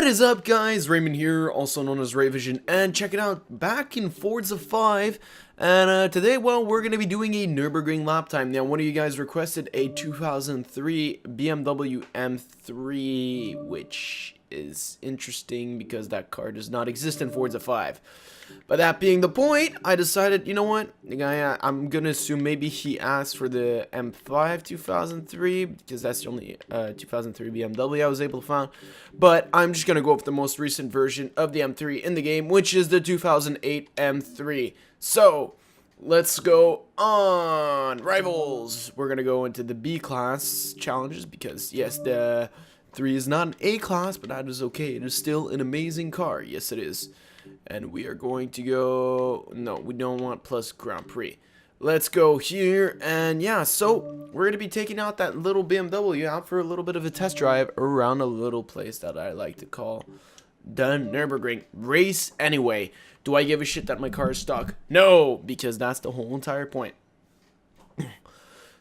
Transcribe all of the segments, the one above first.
What is up, guys? Raymond here, also known as Ray Vision, and check it out, back in Forza 5, and today, well, we're going to be doing a Nurburgring lap time. Now, one of you guys requested a 2003 BMW M3, which is interesting because that car does not exist in Forza 5. But that being the point, I decided, you know what, I'm going to assume maybe he asked for the M5 2003, because that's the only 2003 BMW I was able to find. But I'm just going to go with the most recent version of the M3 in the game, which is the 2008 M3. So, let's go on. Rivals. We're going to go into the B class challenges, because yes, the 3 is not an A class, but that is okay. It is still an amazing car. Yes, it is. And we are going to go, no, we don't want plus Grand Prix. Let's go here, and yeah, so we're going to be taking out that little BMW out for a little bit of a test drive around a little place that I like to call the Nurburgring. Race anyway. Do I give a shit that my car is stuck? No, because that's the whole entire point.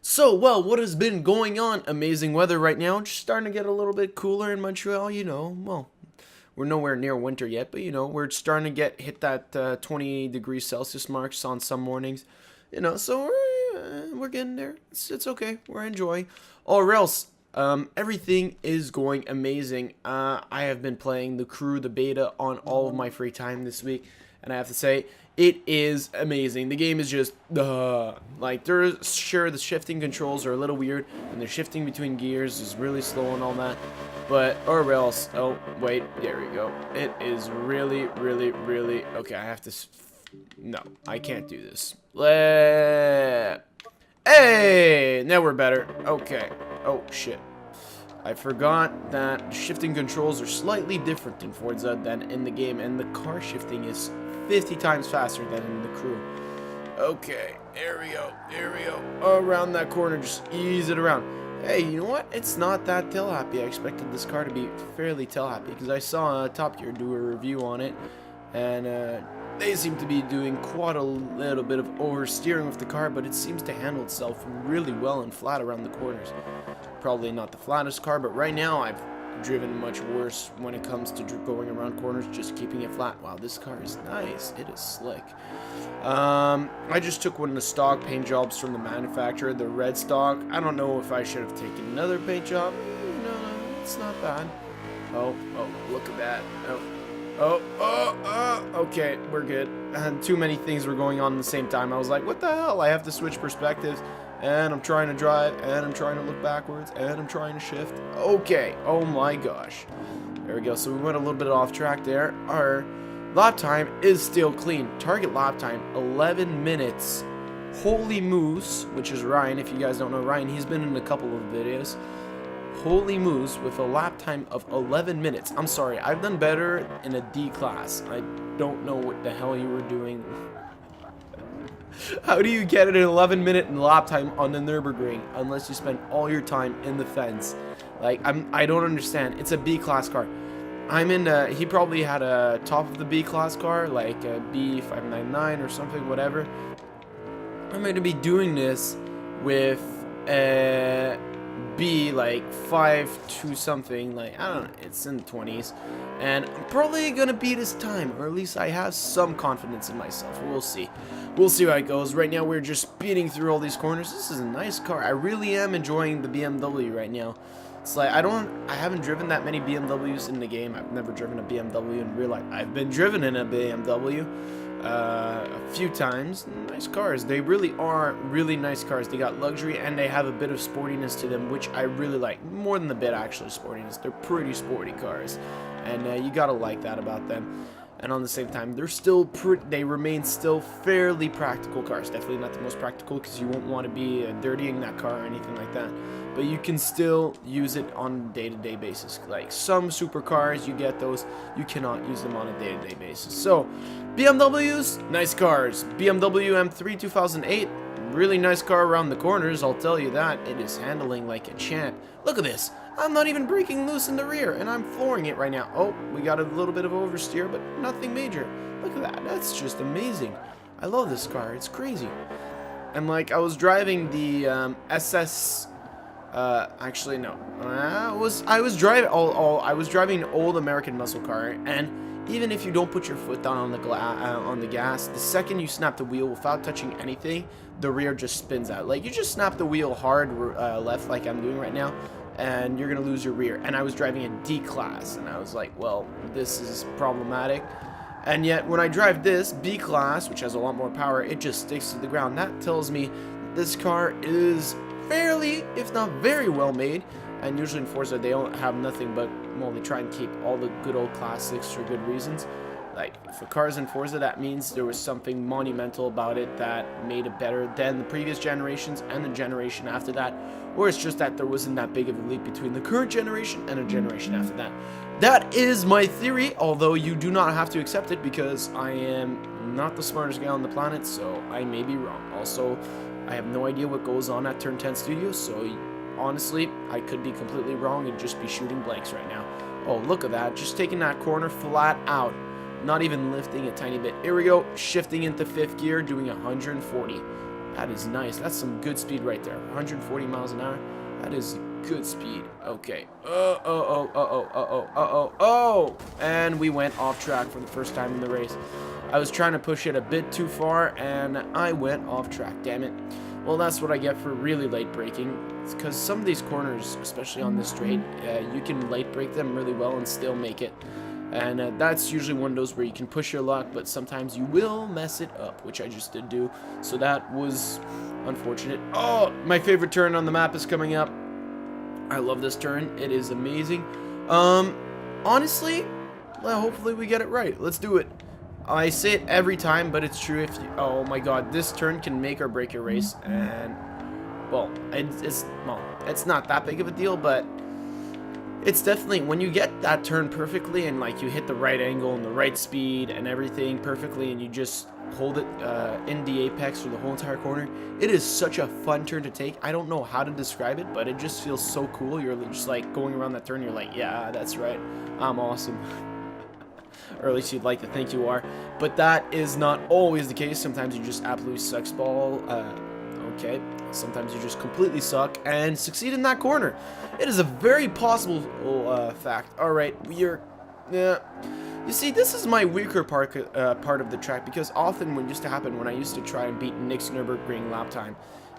So, well, what has been going on? Amazing weather right now. Just starting to get a little bit cooler in Montreal, you know, well, we're nowhere near winter yet, but, you know, we're starting to hit that 20 degrees Celsius marks on some mornings. You know, so we're getting there. It's okay. We're enjoying. Or else, everything is going amazing. I have been playing the crew, the beta, on all of my free time this week. And I have to say, it is amazing. The game is just, like, sure, the shifting controls are a little weird, and the shifting between gears is really slow and all that. But, or else, oh, wait, there we go. It is really, really, really, okay, I have to, no, I can't do this. Hey, now we're better. Okay, oh, shit. I forgot that shifting controls are slightly different in Forza than in the game, and the car shifting is 50 times faster than in the crew. Okay, there we go, around that corner, just ease it around. Hey, you know what? It's not that tail happy. I expected this car to be fairly tail happy because I saw Top Gear do a review on it, and they seem to be doing quite a little bit of oversteering with the car, but it seems to handle itself really well and flat around the corners. Probably not the flattest car, but right now I've driven much worse when it comes to going around corners, just keeping it flat. Wow, this car is nice. It is slick. I just took one of the stock paint jobs from the manufacturer, the red stock. I don't know if I should have taken another paint job. No, it's not bad. Oh, look at that. Okay, we're good. And too many things were going on at the same time. I was like, what the hell? I have to switch perspectives. And I'm trying to drive, and I'm trying to look backwards, and I'm trying to shift. Okay, oh my gosh. There we go, so we went a little bit off track there. Our lap time is still clean. Target lap time, 11 minutes. Holy Moose, which is Ryan, if you guys don't know Ryan, he's been in a couple of videos. Holy Moose with a lap time of 11 minutes. I'm sorry, I've done better in a D class. I don't know what the hell you were doing. How do you get an 11-minute lap time on the Nurburgring unless you spend all your time in the fence? Like, I don't understand. It's a B-class car. I'm in, he probably had a top of the B-class car, like a B599 or something, whatever. I'm going to be doing this with a B, like 5 to something, like, I don't know, it's in the 20s. And I'm probably going to beat his time, or at least I have some confidence in myself. We'll see. We'll see how it goes. Right now, we're just speeding through all these corners. This is a nice car. I really am enjoying the BMW right now. It's like, I haven't driven that many BMWs in the game. I've never driven a BMW in real life. I've been driven in a BMW a few times. Nice cars. They really are really nice cars. They got luxury, and they have a bit of sportiness to them, which I really like. More than a bit, actually, sportiness. They're pretty sporty cars, and you gotta like that about them. And on the same time, they're still they remain still fairly practical cars. Definitely not the most practical, because you won't want to be dirtying that car or anything like that. But you can still use it on a day-to-day basis. Like some supercars, you get those. You cannot use them on a day-to-day basis. So, BMWs, nice cars. BMW M3 2008, really nice car around the corners, I'll tell you that. It is handling like a champ. Look at this. I'm not even breaking loose in the rear, and I'm flooring it right now. Oh, we got a little bit of oversteer, but nothing major. Look at that. That's just amazing. I love this car. It's crazy. And, like, I was driving the SS Actually, no. I was driving I was driving an old American muscle car, and even if you don't put your foot down on the gas, the second you snap the wheel without touching anything, the rear just spins out. Like, you just snap the wheel hard left, like I'm doing right now, and you're gonna lose your rear. And I was driving a D class, and I was like, well, this is problematic. And yet, when I drive this B class, which has a lot more power, it just sticks to the ground. That tells me this car is fairly, if not very well made. And usually in Forza they don't have nothing but, well, they try and keep all the good old classics for good reasons. Like, for cars in Forza, that means there was something monumental about it that made it better than the previous generations and the generation after that. Or it's just that there wasn't that big of a leap between the current generation and a generation after that. That is my theory, although you do not have to accept it, because I am not the smartest guy on the planet, so I may be wrong. Also, I have no idea what goes on at Turn 10 Studios, so honestly, I could be completely wrong and just be shooting blanks right now. Oh, look at that. Just taking that corner flat out. Not even lifting a tiny bit. Here we go. Shifting into 5th gear, doing 140. That is nice. That's some good speed right there. 140 miles an hour. That is good speed. Okay. Oh. And we went off track for the first time in the race. I was trying to push it a bit too far, and I went off track. Damn it. Well, that's what I get for really late braking. It's because some of these corners, especially on this straight, you can late brake them really well and still make it. And that's usually one of those where you can push your luck, but sometimes you will mess it up, which I just did do. So that was unfortunate. Oh, my favorite turn on the map is coming up. I love this turn. It is amazing. Honestly, well, hopefully we get it right. Let's do it. I say it every time, but it's true. If you, oh my god, this turn can make or break your race. And, well, it's not that big of a deal, but it's definitely, when you get that turn perfectly and like you hit the right angle and the right speed and everything perfectly, and you just hold it in the apex for the whole entire corner, it is such a fun turn to take. I don't know how to describe it, but it just feels so cool. You're just like going around that turn, you're like, yeah, that's right, I'm awesome. Or at least you'd like to think you are, but that is not always the case. Sometimes you just absolutely sucks ball. Okay, sometimes you just completely suck and succeed in that corner. It is a very possible fact. All right, you see, this is my weaker part of the track, because often what used to happen when I used to try and beat Nick's Nurburgring lap time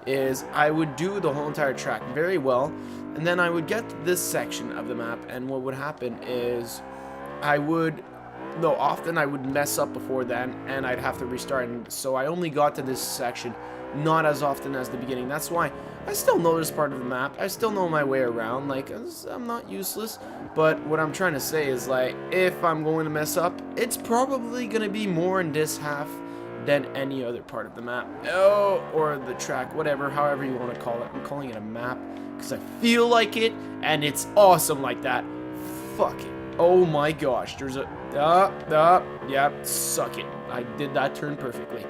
is I would do the whole entire track very well, and then I would get to this section of the map, and what would happen is often I would mess up before then, and I'd have to restart, and so I only got to this section not as often as the beginning. That's why I still know this part of the map. I still know my way around. Like, I'm not useless, but what I'm trying to say is, like, if I'm going to mess up, it's probably going to be more in this half than any other part of the map. Oh, or the track, whatever, however you want to call it. I'm calling it a map because I feel like it, and it's awesome like that. Fuck it. Oh my gosh, there's a, yeah, suck it. I did that turn perfectly.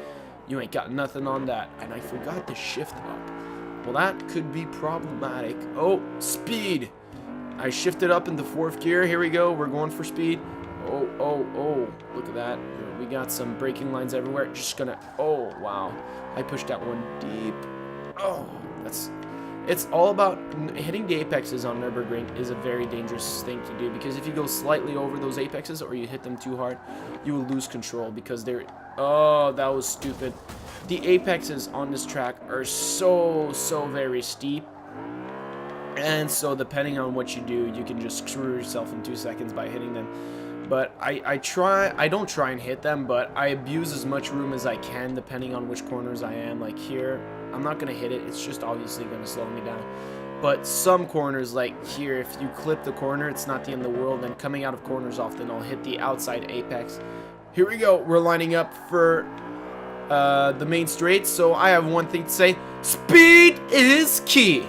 You ain't got nothing on that. And I forgot to shift up. Well, that could be problematic. Oh, speed. I shifted up into 4th gear. Here we go. We're going for speed. Oh. Look at that. We got some braking lines everywhere. Just gonna, oh, wow. I pushed that one deep. Oh, it's all about hitting the apexes on Nurburgring is a very dangerous thing to do, because if you go slightly over those apexes or you hit them too hard, you will lose control, because they're, oh, that was stupid. The apexes on this track are so very steep, and so depending on what you do, you can just screw yourself in 2 seconds by hitting them. But I don't try and hit them, but I abuse as much room as I can depending on which corners I am. Like here, I'm not going to hit it. It's just obviously going to slow me down. But some corners, like here, if you clip the corner, it's not the end of the world. And coming out of corners often, I'll hit the outside apex. Here we go. We're lining up for the main straight. So I have one thing to say. Speed is key.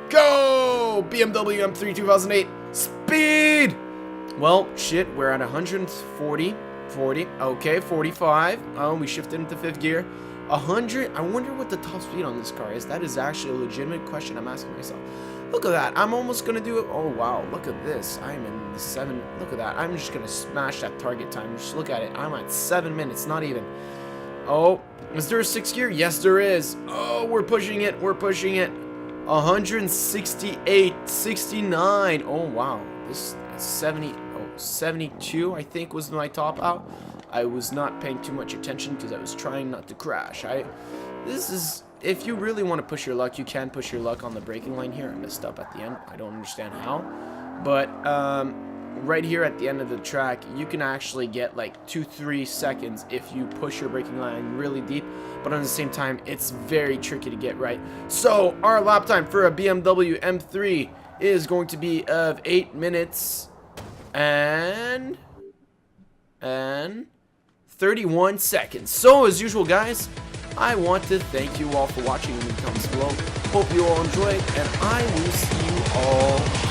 Go! BMW M3 2008. Speed! Well, shit, we're at 140, 40, okay, 45. Oh, we shifted into 5th gear. 100, I wonder what the top speed on this car is. That is actually a legitimate question I'm asking myself. Look at that, I'm almost gonna do it. Oh, wow, look at this. I'm in the 7, look at that. I'm just gonna smash that target time. Just look at it, I'm at 7 minutes, not even. Oh, is there a 6th gear? Yes, there is. Oh, we're pushing it, we're pushing it. 168, 69. Oh, wow. This 70, 72, I think, was my top out. I was not paying too much attention because I was trying not to crash. This is, if you really want to push your luck, you can push your luck on the braking line here. I messed up at the end. I don't understand how. But right here at the end of the track, you can actually get like 2-3 seconds if you push your braking line really deep. But at the same time, it's very tricky to get right. So our lap time for a BMW M3 is going to be of 8 minutes and 31 seconds. So as usual, guys, I want to thank you all for watching in the comments below. Hope you all enjoyed, and I will see you all